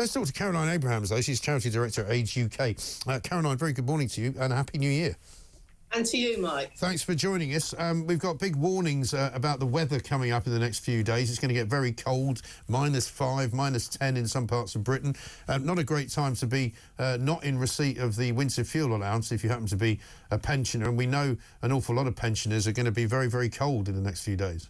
Let's talk to Caroline Abrahams, though. She's Charity Director at Age UK. Caroline, very good morning to you and a Happy New Year. And to you, Mike. Thanks for joining us. We've got big warnings about the weather coming up in the next few days. It's going to get very cold, -5, -10 in some parts of Britain. Not a great time to be not in receipt of the winter fuel allowance if you happen to be a pensioner. And we know an awful lot of pensioners are going to be very, very cold in the next few days.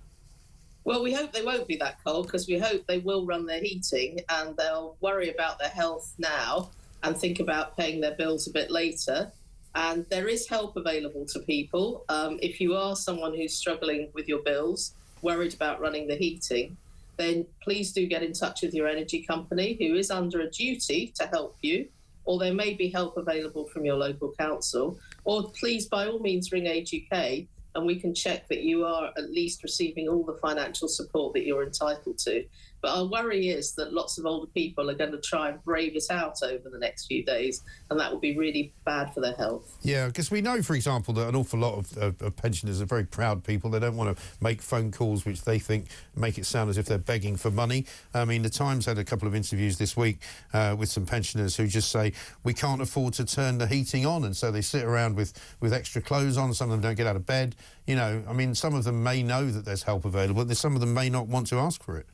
Well, we hope they won't be that cold, because we hope they will run their heating and they'll worry about their health now and think about paying their bills a bit later. And there is help available to people. If you are someone who's struggling with your bills, worried about running the heating, then please do get in touch with your energy company, who is under a duty to help you, or there may be help available from your local council. Or please, by all means, ring Age UK and we can check that you are at least receiving all the financial support that you're entitled to. But our worry is that lots of older people are going to try and brave it out over the next few days, and that will be really bad for their health. Yeah, because we know, for example, that an awful lot of pensioners are very proud people. They don't want to make phone calls which they think make it sound as if they're begging for money. I mean, the Times had a couple of interviews this week with some pensioners who just say, we can't afford to turn the heating on, and so they sit around with extra clothes on. Some of them don't get out of bed. You know, I mean, some of them may know that there's help available, but some of them may not want to ask for it.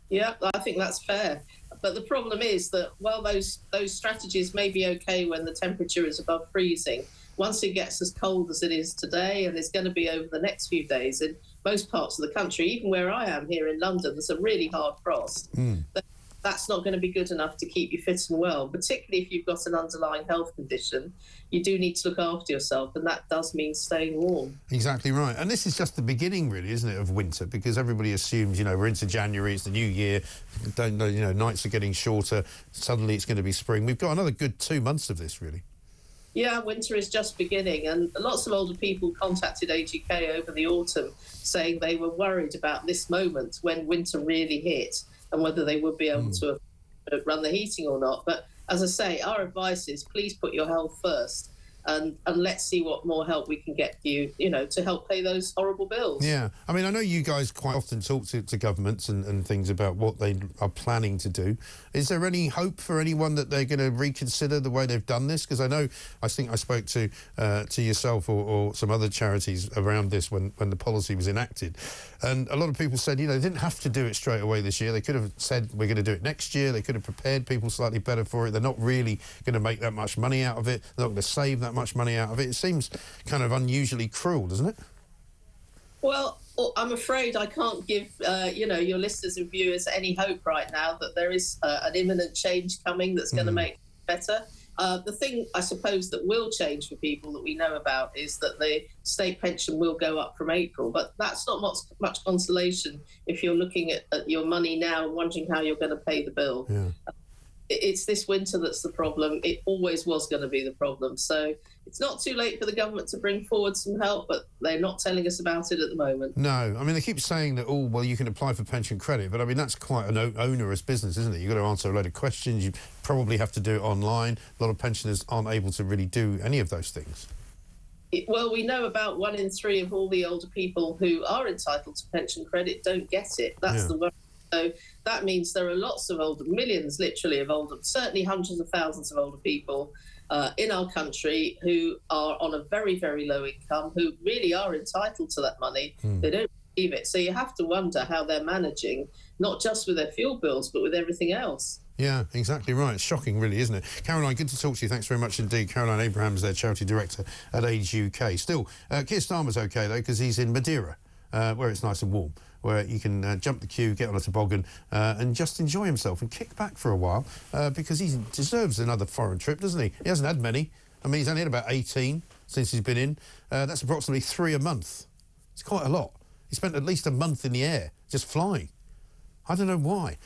Yeah, I think that's fair. But the problem is that, while those strategies may be okay when the temperature is above freezing, once it gets as cold as it is today, and it's going to be over the next few days in most parts of the country, even where I am here in London, there's a really hard frost. That's not going to be good enough to keep you fit and well, particularly if you've got an underlying health condition. You do need to look after yourself, and that does mean staying warm. Exactly right. And this is just the beginning, really, isn't it, of winter? Because everybody assumes, you know, we're into January, it's the new year, don't know, you know, nights are getting shorter, suddenly it's going to be spring. We've got another good 2 months of this, really. Yeah, winter is just beginning, and lots of older people contacted Age UK over the autumn saying they were worried about this moment when winter really hit and whether they would be able to run the heating or not. But as I say, our advice is please put your health first, and let's see what more help we can get you, you know, to help pay those horrible bills. Yeah, I mean, I know you guys quite often talk to governments and things about what they are planning to do. Is there any hope for anyone that they're going to reconsider the way they've done this? Because I think I spoke to yourself or some other charities around this when the policy was enacted, and a lot of people said, you know, they didn't have to do it straight away this year. They could have said, we're going to do it next year. They could have prepared people slightly better for it. They're not really going to make that much money out of it. They're not going to save that much money out of it. It seems kind of unusually cruel, doesn't it? Well, I'm afraid I can't give you know, your listeners and viewers any hope right now that there is an imminent change coming that's going to make it better. The thing, I suppose, that will change for people that we know about is that the state pension will go up from April, but that's not much consolation if you're looking at your money now and wondering how you're going to pay the bill. Yeah. It's this winter that's the problem. It always was going to be the problem. So it's not too late for the government to bring forward some help, but they're not telling us about it at the moment. No, I mean, they keep saying that, oh, well, you can apply for pension credit, but I mean, that's quite an onerous business, isn't it? You've got to answer a load of questions. You probably have to do it online. A lot of pensioners aren't able to really do any of those things. Well, we know about 1 in 3 of all the older people who are entitled to pension credit don't get it. That's the worry. So that means there are lots of older, millions literally of older, certainly hundreds of thousands of older people in our country who are on a very, very low income, who really are entitled to that money. They don't receive it. So you have to wonder how they're managing, not just with their fuel bills, but with everything else. Yeah, exactly right. It's shocking, really, isn't it? Caroline, good to talk to you. Thanks very much indeed. Caroline Abrahams, their Charity Director at Age UK. Still, Keir Starmer's OK, though, because he's in Madeira, where it's nice and warm, where you can jump the queue, get on a toboggan and just enjoy himself and kick back for a while because he deserves another foreign trip, doesn't he? He hasn't had many. I mean, he's only had about 18 since he's been in. That's approximately 3 a month. It's quite a lot. He spent at least a month in the air just flying. I don't know why.